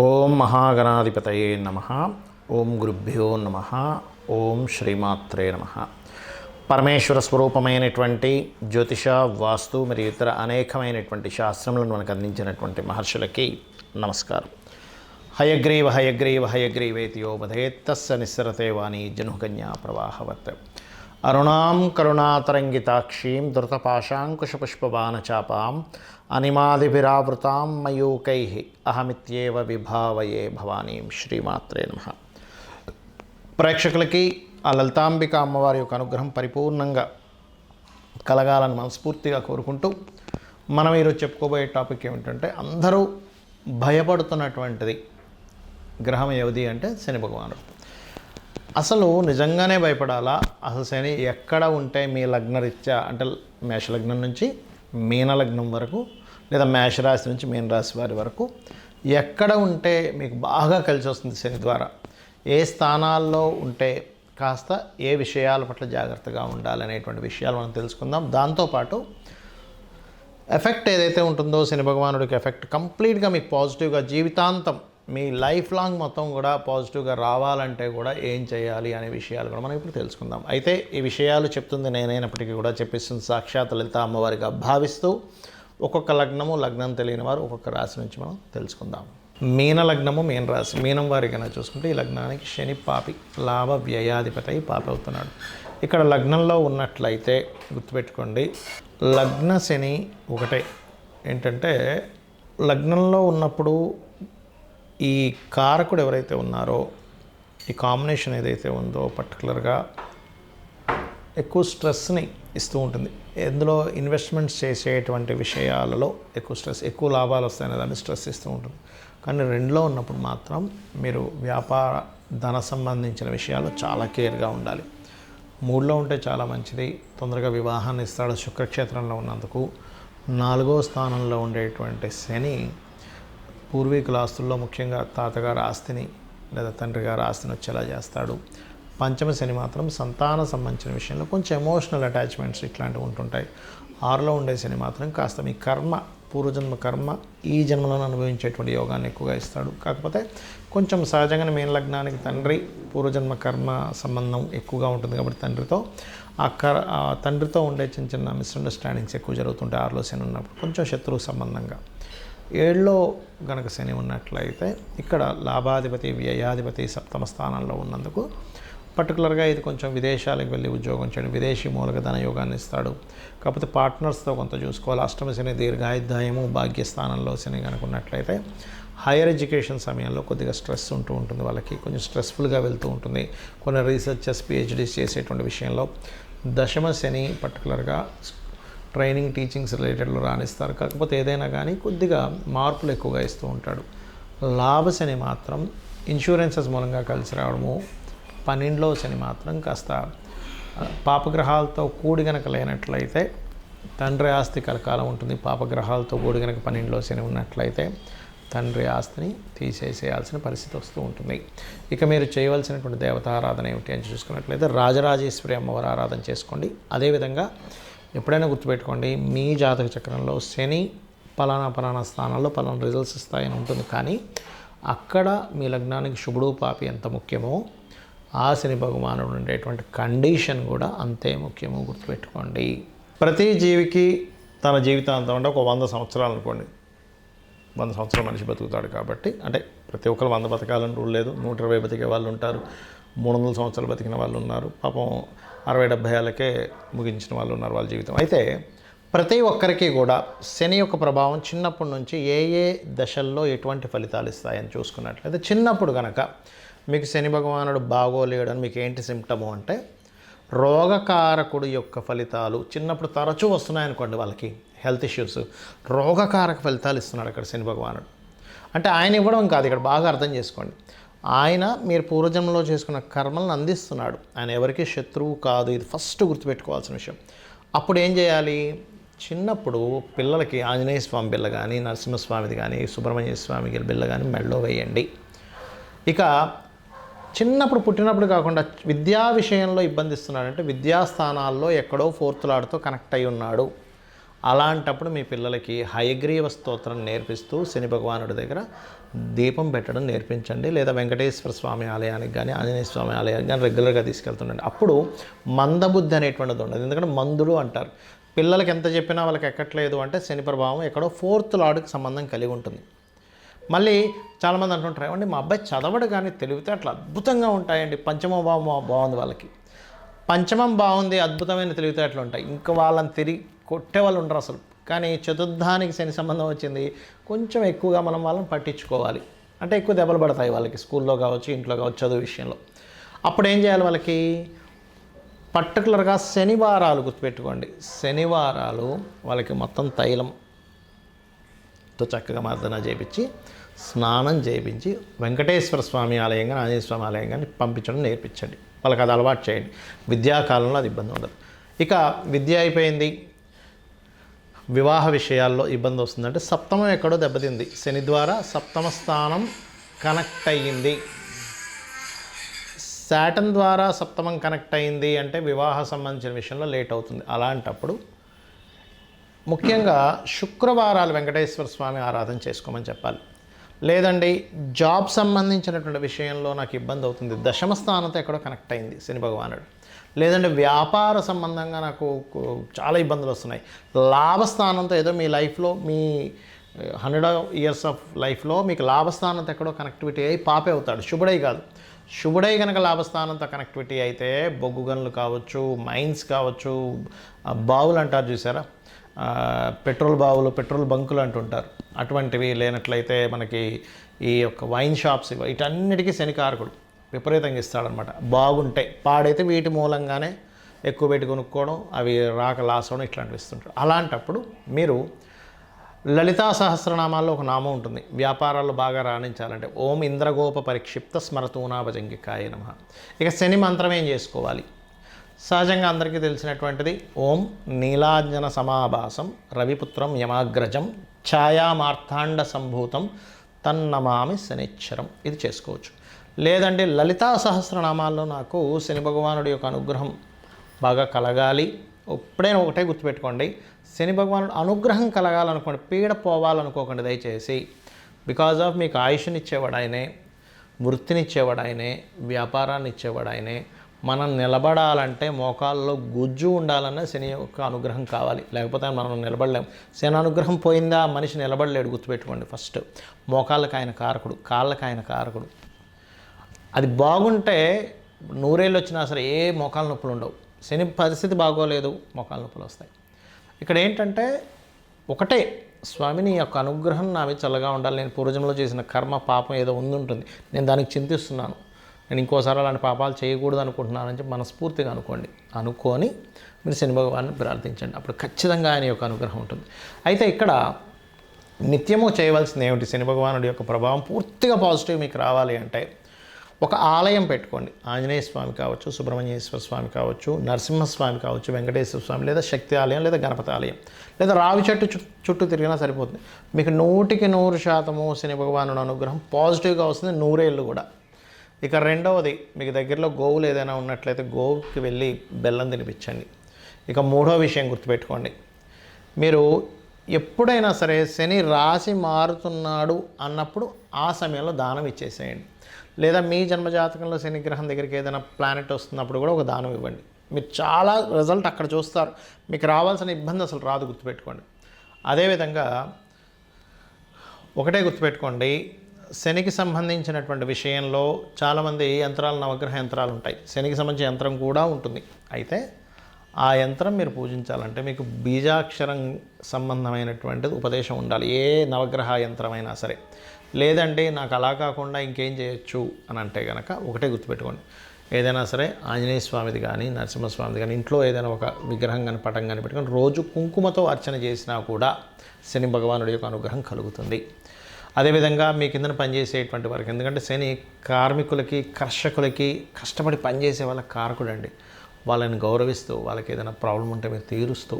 ఓం మహాగణాధిపతయే నమః. ఓం గురుభ్యో నమః. ఓం శ్రీమాత్రే నమః. పరమేశ్వర స్వరూపమైనటువంటి జ్యోతిష, వాస్తు మరియు ఇతర అనేకమైనటువంటి శాస్త్రములను మనకు అందించినటువంటి మహర్షులకి నమస్కారం. హయగ్రీవ హయగ్రీవ హయగ్రీవేతి యో వదేత్ తస్య నిస్సరతే వాణి జనుకన్యా ప్రవాహవత్. అరుణాం కరుణాతరంగితాక్షీం ధృతపాశాంకుశపుష్పబాణచాపాం అనిమాదిభిరావృతాం మయూకైః అహమిత్యేవ విభావయే భవానీం. శ్రీమాత్రే నమః. ప్రేక్షకులకి ఆ లలితాంబిక అమ్మవారి యొక్క అనుగ్రహం పరిపూర్ణంగా కలగాలని మనస్ఫూర్తిగా కోరుకుంటూ మనం ఈరోజు చెప్పుకోబోయే టాపిక్ ఏమిటంటే, అందరూ భయపడుతున్నటువంటిది గ్రహం ఏది అంటే శని భగవానుడు. అసలు నిజంగానే భయపడాలా? అసలు శని ఎక్కడ ఉంటే మీ లగ్నరీత్యా అంటే మేషలగ్నం నుంచి మీనలగ్నం వరకు, లేదా మేషరాశి నుంచి మీనరాశి వారి వరకు ఎక్కడ ఉంటే మీకు బాగా కలిసి వస్తుంది శని ద్వారా, ఏ స్థానాల్లో ఉంటే కాస్త ఏ విషయాల పట్ల జాగ్రత్తగా ఉండాలనేటువంటి విషయాలు మనం తెలుసుకుందాం. దాంతోపాటు ఎఫెక్ట్ ఏదైతే ఉంటుందో శని భగవానుడికి ఎఫెక్ట్ కంప్లీట్గా మీకు పాజిటివ్గా జీవితాంతం మీ లైఫ్ లాంగ్ మొత్తం కూడా పాజిటివ్గా రావాలంటే కూడా ఏం చేయాలి అనే విషయాలు కూడా మనం ఇప్పుడు తెలుసుకుందాం. అయితే ఈ విషయాలు చెప్తుంది నేనైనప్పటికీ కూడా చెప్పిస్తుంది సాక్షాత్ లలిత అమ్మవారిగా భావిస్తూ ఒక్కొక్క లగ్నం తెలియని వారు ఒక్కొక్క రాశి నుంచి మనం తెలుసుకుందాం. మీన లగ్నము, మీన రాశి. మీనం వారి కన్నా చూసుకుంటే ఈ లగ్నానికి శని పాపి, లాభ వ్యయాధిపతి పాపి అవుతున్నాడు. ఇక్కడ లగ్నంలో ఉన్నట్లయితే గుర్తుపెట్టుకోండి, లగ్న శని ఒకటే. ఏంటంటే లగ్నంలో ఉన్నప్పుడు ఈ కారకుడు ఎవరైతే ఉన్నారో, ఈ కాంబినేషన్ ఏదైతే ఉందో పర్టికులర్గా ఎక్కువ స్ట్రెస్ని ఇస్తూ ఉంటుంది. ఎందులో ఇన్వెస్ట్మెంట్స్ చేసేటువంటి విషయాలలో ఎక్కువ స్ట్రెస్, ఎక్కువ లాభాలు వస్తాయనే దాన్ని స్ట్రెస్ ఇస్తూ ఉంటుంది. కానీ రెండులో ఉన్నప్పుడు మాత్రం మీరు వ్యాపార ధన సంబంధించిన విషయాలు చాలా కేర్గా ఉండాలి. మూడులో ఉంటే చాలా మంచిది, తొందరగా వివాహాన్ని ఇస్తాడు శుక్రక్షేత్రంలో ఉన్నందుకు. 4వ స్థానంలో ఉండేటువంటి శని పూర్వీకుల ఆస్తుల్లో ముఖ్యంగా తాతగారి ఆస్తిని లేదా తండ్రి గారి ఆస్తిని వచ్చేలా చేస్తాడు. పంచమ శని మాత్రం సంతాన సంబంధించిన విషయంలో కొంచెం ఎమోషనల్ అటాచ్మెంట్స్ ఇట్లాంటివి ఉంటుంటాయి. 6లో ఉండే శని మాత్రం కాస్త మీ కర్మ, పూర్వజన్మ కర్మ ఈ జన్మలో అనుభవించేటువంటి యోగాన్ని ఎక్కువగా ఇస్తాడు. కాకపోతే కొంచెం సహజంగానే మీన లగ్నానికి తండ్రి పూర్వజన్మ కర్మ సంబంధం ఎక్కువగా ఉంటుంది కాబట్టి తండ్రితో ఉండే చిన్న చిన్న మిస్అండర్స్టాండింగ్స్ ఎక్కువ జరుగుతుంటాయి 6లో శని ఉన్నప్పుడు, కొంచెం శత్రువు సంబంధంగా. 7లో గనక శని ఉన్నట్లయితే ఇక్కడ లాభాధిపతి, వ్యయాధిపతి సప్తమ స్థానంలో ఉన్నందుకు పర్టికులర్గా ఇది కొంచెం విదేశాలకు వెళ్ళి ఉద్యోగం చేయడం, విదేశీ మూలక ధన యోగాన్ని ఇస్తాడు. కాకపోతే పార్ట్నర్స్తో కొంత చూసుకోవాలి. అష్టమ శని దీర్ఘాయుర్దాయము, భాగ్యస్థానంలో శని కనుక ఉన్నట్లయితే హైయర్ ఎడ్యుకేషన్ సమయంలో కొద్దిగా స్ట్రెస్ ఉంటుంది వాళ్ళకి, కొంచెం స్ట్రెస్ఫుల్గా వెళ్తూ ఉంటుంది. కొన్ని రీసెర్చర్స్, పిహెచ్డీస్ చేసేటువంటి విషయంలో. దశమ శని పర్టికులర్గా ట్రైనింగ్, టీచింగ్స్ రిలేటెడ్లో రాణిస్తారు. కాకపోతే ఏదైనా కానీ కొద్దిగా మార్పులు ఎక్కువగా ఇస్తూ ఉంటాడు. లాభశని మాత్రం ఇన్సూరెన్సెస్ మూలంగా కలిసి రావడము. 12లో శని మాత్రం కాస్త పాపగ్రహాలతో కూడి గనక లేనట్లయితే తండ్రి ఆస్తి కలకాలం ఉంటుంది. పాపగ్రహాలతో కూడి గనక 12లో శని ఉన్నట్లయితే తండ్రి ఆస్తిని తీసేసేయాల్సిన పరిస్థితి వస్తూ ఉంటుంది. ఇక మీరు చేయవలసినటువంటి దేవతారాధన ఏమిటి అని చూసుకున్నట్లయితే రాజరాజేశ్వరి అమ్మవారి ఆరాధన చేసుకోండి. అదేవిధంగా ఎప్పుడైనా గుర్తుపెట్టుకోండి, మీ జాతక చక్రంలో శని పలానా స్థానాల్లో పలానా రిజల్ట్స్ ఇస్తాయని ఉంటుంది. కానీ అక్కడ మీ లగ్నానికి శుభుడు పాపి ఎంత ముఖ్యమో ఆ శని భగవానుడు ఉండేటువంటి కండిషన్ కూడా అంతే ముఖ్యమో గుర్తుపెట్టుకోండి. ప్రతి జీవికి తన జీవితాంతం అంటే ఒక 100 సంవత్సరాలు అనుకోండి, 100 సంవత్సరాలు మనిషి బతుకుతాడు కాబట్టి, అంటే ప్రతి ఒక్కరు 100 బతకాలని రూల్ లేదు. 120 బతికే వాళ్ళు ఉంటారు, 300 సంవత్సరాలు బతికిన వాళ్ళు ఉన్నారు, పాపం 60-70 ఏళ్ళకే ముగించిన వాళ్ళు ఉన్నారు వాళ్ళ జీవితం. అయితే ప్రతి ఒక్కరికి కూడా శని యొక్క ప్రభావం చిన్నప్పటి నుంచి ఏ దశల్లో ఎటువంటి ఫలితాలు ఇస్తాయని చూసుకున్నట్లయితే, చిన్నప్పుడు కనుక మీకు శని భగవానుడు బాగోలేడని మీకు ఏంటి సిమ్టము అంటే, రోగకారకుడు యొక్క ఫలితాలు చిన్నప్పుడు తరచూ వస్తున్నాయనుకోండి వాళ్ళకి, హెల్త్ ఇష్యూస్, రోగకారక ఫలితాలు ఇస్తున్నాడు అక్కడ శని భగవానుడు. అంటే ఆయన ఇవ్వడం కాదు, ఇక్కడ బాగా అర్థం చేసుకోండి, ఆయన మీరు పూర్వజన్మలో చేసుకున్న కర్మలను అందిస్తున్నాడు. ఆయన ఎవరికి శత్రువు కాదు, ఇది ఫస్ట్ గుర్తుపెట్టుకోవాల్సిన విషయం. అప్పుడు ఏం చేయాలి? చిన్నప్పుడు పిల్లలకి ఆంజనేయ స్వామి బిళ్ళ కానీ, నరసింహస్వామిది కానీ, సుబ్రహ్మణ్య స్వామి బిళ్ళ కానీ మెడలో వేయండి. ఇక చిన్నప్పుడు పుట్టినప్పుడు కాకుండా విద్యా విషయంలో ఇబ్బంది ఇస్తున్నాడంటే విద్యాస్థానాల్లో ఎక్కడో 4th లార్డ్తో కనెక్ట్ అయి ఉన్నాడు, అలాంటప్పుడు మీ పిల్లలకి హయగ్రీవ స్తోత్రం నేర్పిస్తూ శని భగవానుడి దగ్గర దీపం పెట్టడం నేర్పించండి. లేదా వెంకటేశ్వర స్వామి ఆలయానికి కానీ ఆంజనేయ స్వామి ఆలయానికి కానీ రెగ్యులర్గా తీసుకెళ్తుండండి. అప్పుడు మందబుద్ధి అనేటువంటిది ఉండదు. ఎందుకంటే మందులు అంటారు, పిల్లలకి ఎంత చెప్పినా వాళ్ళకి ఎక్కట్లేదు అంటే శని ప్రభావం ఎక్కడో 4th లార్డ్కి సంబంధం కలిగి ఉంటుంది. మళ్ళీ చాలామంది అంటుంటారు, ఏమండి మా అబ్బాయి చదవడు కానీ తెలివితేటలు అద్భుతంగా ఉంటాయండి, పంచమ భావం బాగుంది, వాళ్ళకి పంచమం బాగుంది, అద్భుతమైన తెలివితేటలు ఉంటాయి, ఇంకా వాళ్ళని తిరిగి కొట్టే వాళ్ళు ఉండరు అసలు. కానీ చతుర్థానికి శని సంబంధం వచ్చింది, కొంచెం ఎక్కువగా మనం వాళ్ళని పట్టించుకోవాలి. అంటే ఎక్కువ దెబ్బలు పడతాయి వాళ్ళకి, స్కూల్లో కావచ్చు, ఇంట్లో కావచ్చు, చదువు విషయంలో. అప్పుడు ఏం చేయాలి వాళ్ళకి? పర్టికులర్గా శనివారాలు గుర్తుపెట్టుకోండి, శనివారాలు వాళ్ళకి మొత్తం తైలంతో చక్కగా మర్దన చేయించి స్నానం చేయించి వెంకటేశ్వర స్వామి ఆలయం కానీ ఆంజనేయ స్వామి ఆలయం కానీ పంపించడం నేర్పించండి. వాళ్ళకి అది అలవాటు చేయండి. విద్యాకాలంలో అది ఇబ్బంది ఉండదు. ఇక విద్య అయిపోయింది, వివాహ విషయాల్లో ఇబ్బంది వస్తుందంటే సప్తమం ఎక్కడో దెబ్బతింది, శని ద్వారా సప్తమ స్థానం కనెక్ట్ అయ్యింది. శాటర్న్ ద్వారా సప్తమం కనెక్ట్ అయింది అంటే వివాహ సంబంధించిన విషయంలో లేట్ అవుతుంది. అలాంటప్పుడు ముఖ్యంగా శుక్రవారాలు వెంకటేశ్వర స్వామి ఆరాధన చేసుకోమని చెప్పాలి. లేదండి జాబ్ సంబంధించినటువంటి విషయంలో నాకు ఇబ్బంది అవుతుంది, దశమ స్థానంతో ఎక్కడో కనెక్ట్ అయింది శని భగవానుడు. లేదంటే వ్యాపార సంబంధంగా నాకు చాలా ఇబ్బందులు వస్తున్నాయి, లాభస్థానంతో ఏదో మీ లైఫ్లో మీ 100 years ఆఫ్ లైఫ్లో మీకు లాభస్థానంతో ఎక్కడో కనెక్టివిటీ అయ్యి పాపే అవుతాడు, శుభుడై కాదు. శుభుడై కనుక లాభస్థానంతో కనెక్టివిటీ అయితే బొగ్గు గనులు కావచ్చు, మైన్స్ కావచ్చు, బావులు అంటారు చూసారా, పెట్రోల్ బావులు, పెట్రోల్ బంకులు అంటుంటారు, అటువంటివి లేనట్లయితే మనకి ఈ యొక్క వైన్ షాప్స్ వీటన్నిటికీ శనికారకుడు విపరీతంగా ఇస్తాడనమాట. బాగుంటాయి, పాడైతే వీటి మూలంగానే ఎక్కువ పెట్టి కొనుక్కోవడం, అవి రాక లాస్ అవడం ఇట్లాంటివి ఇస్తుంటారు. అలాంటప్పుడు మీరు లలితా సహస్రనామాల్లో ఒక నామం ఉంటుంది, వ్యాపారాల్లో బాగా రాణించాలంటే ఓం ఇంద్రగోప పరిక్షిప్త స్మరతూనాభజంగికాయ నమః. ఇక శని మంత్రం ఏం చేసుకోవాలి? సహజంగా అందరికీ తెలిసినటువంటిది ఓం నీలాంజన సమాభాసం రవిపుత్రం యమాగ్రజం ఛాయామార్తాండ సంభూతం తన్నమామి శనిచ్చరం, ఇది చేసుకోవచ్చు. లేదంటే లలితా సహస్రనామాల్లో నాకు శని భగవానుడి యొక్క అనుగ్రహం బాగా కలగాలి, ఎప్పుడైనా ఒకటే గుర్తుపెట్టుకోండి, శని భగవానుడు అనుగ్రహం కలగాలనుకోండి, పీడ పోవాలనుకోకండి దయచేసి. బికాజ్ ఆఫ్ మీకు ఆయుష్నిచ్చేవాడు ఆయనే, వృత్తినిచ్చేవాడు ఆయనే, వ్యాపారాన్ని ఇచ్చేవాడు ఆయనే. మనం నిలబడాలంటే మోకాల్లో గుజ్జు ఉండాలన్న శని యొక్క అనుగ్రహం కావాలి, లేకపోతే మనం నిలబడలేము. శని అనుగ్రహం పోయిందా మనిషి నిలబడలేడు, గుర్తుపెట్టుకోండి. ఫస్ట్ మోకాళ్ళకి ఆయన కారకుడు, కాళ్ళకి ఆయన కారకుడు. అది బాగుంటే 100 ఏళ్ళు వచ్చినా సరే ఏ మోకాళ్ళ నొప్పులు ఉండవు. శని పరిస్థితి బాగోలేదు, మోకాళ్ళ నొప్పులు వస్తాయి. ఇక్కడ ఏంటంటే ఒకటే, స్వామిని యొక్క అనుగ్రహం నా మీద చల్లగా ఉండాలి, నేను పూర్వజంలో చేసిన కర్మ పాపం ఏదో ఉంటుంది, నేను దానికి చింతిస్తున్నాను, నేను ఇంకోసారి అలాంటి పాపాలు చేయకూడదు అనుకుంటున్నానని చెప్పి మనస్ఫూర్తిగా అనుకొని మీరు శని భగవాన్ని ప్రార్థించండి. అప్పుడు ఖచ్చితంగా ఆయన యొక్క అనుగ్రహం ఉంటుంది. అయితే ఇక్కడ నిత్యము చేయవలసింది ఏమిటి? శని భగవానుడి యొక్క ప్రభావం పూర్తిగా పాజిటివ్ మీకు రావాలి అంటే ఒక ఆలయం పెట్టుకోండి. ఆంజనేయ స్వామి కావచ్చు, సుబ్రహ్మణ్యేశ్వర స్వామి కావచ్చు, నరసింహస్వామి కావచ్చు, వెంకటేశ్వర స్వామి, లేదా శక్తి ఆలయం, లేదా గణపతి ఆలయం, లేదా రావి చెట్టు చుట్టూ తిరిగినా సరిపోతుంది. మీకు 100% శని భగవానుడి అనుగ్రహం పాజిటివ్గా వస్తుంది, 100 ఏళ్ళు కూడా. ఇక రెండవది, మీకు దగ్గరలో గోవులు ఏదైనా ఉన్నట్లయితే గోవుకి వెళ్ళి బెల్లం తినిపించండి. ఇక మూడో విషయం గుర్తుపెట్టుకోండి, మీరు ఎప్పుడైనా సరే శని రాశి మారుతున్నాడు అన్నప్పుడు ఆ సమయంలో దానం ఇచ్చేసేయండి. లేదా మీ జన్మజాతకంలో శని గ్రహం దగ్గరికి ఏదైనా ప్లానెట్ వస్తున్నప్పుడు కూడా ఒక దానం ఇవ్వండి. మీరు చాలా రిజల్ట్ అక్కడ చూస్తారు, మీకు రావాల్సిన ఇబ్బంది అసలు రాదు, గుర్తుపెట్టుకోండి. అదేవిధంగా ఒకటే గుర్తుపెట్టుకోండి, శనికి సంబంధించినటువంటి విషయంలో చాలామంది యంత్రాలు, నవగ్రహ యంత్రాలు ఉంటాయి, శనికి సంబంధించిన యంత్రం కూడా ఉంటుంది. అయితే ఆ యంత్రం మీరు పూజించాలంటే మీకు బీజాక్షరం సంబంధమైనటువంటిది ఉపదేశం ఉండాలి, ఏ నవగ్రహ యంత్రమైనా సరే. లేదంటే నాకు అలా కాకుండా ఇంకేం చేయొచ్చు అని అంటే కనుక ఒకటే గుర్తుపెట్టుకోండి, ఏదైనా సరే ఆంజనేయ స్వామిది కానీ నరసింహస్వామిది కానీ ఇంట్లో ఏదైనా ఒక విగ్రహం కానీ పటం కానీ పెట్టుకొని రోజు కుంకుమతో అర్చన చేసినా కూడా శని భగవానుడి యొక్క అనుగ్రహం కలుగుతుంది. అదేవిధంగా మీ కిందన పనిచేసేటువంటి వారికి, ఎందుకంటే శని కార్మికులకి, కర్షకులకి, కష్టపడి పనిచేసే వాళ్ళకి కారకుడు అండి. వాళ్ళని గౌరవిస్తూ, వాళ్ళకి ఏదైనా ప్రాబ్లం ఉంటే మీరు తీరుస్తూ,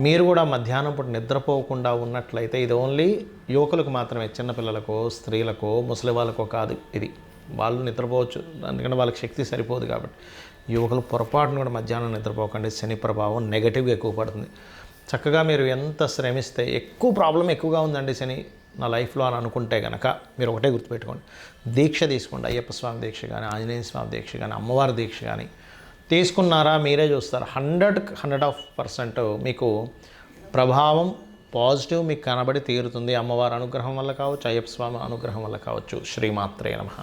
మీరు కూడా మధ్యాహ్నం పూట నిద్రపోకుండా ఉన్నట్లయితే, ఇది ఓన్లీ యువకులకు మాత్రమే, చిన్నపిల్లలకో, స్త్రీలకో, ముసలి వాళ్ళకో కాదు. ఇది వాళ్ళు నిద్రపోవచ్చు, ఎందుకంటే వాళ్ళకి శక్తి సరిపోదు కాబట్టి. యువకులు పొరపాటును కూడా మధ్యాహ్నం నిద్రపోకండి, శని ప్రభావం నెగటివ్గా ఎక్కువ పడుతుంది. చక్కగా మీరు ఎంత శ్రమిస్తే ఎక్కువ ప్రాబ్లం ఎక్కువగా ఉందండి శని నా లైఫ్లో అని అనుకుంటే కనుక మీరు ఒకటే గుర్తుపెట్టుకోండి, దీక్ష తీసుకోండి. అయ్యప్ప స్వామి దీక్ష కానీ, ఆంజనేయ స్వామి దీక్ష కానీ, అమ్మవారి దీక్ష కానీ తీసుకున్నారా మీరే చూస్తారు. 100% మీకు ప్రభావం పాజిటివ్ మీకు కనబడి తీరుతుంది. అమ్మవారి అనుగ్రహం వల్ల కావచ్చు, అయ్యప్ప స్వామి అనుగ్రహం వల్ల కావచ్చు. శ్రీమాత్రే నమః.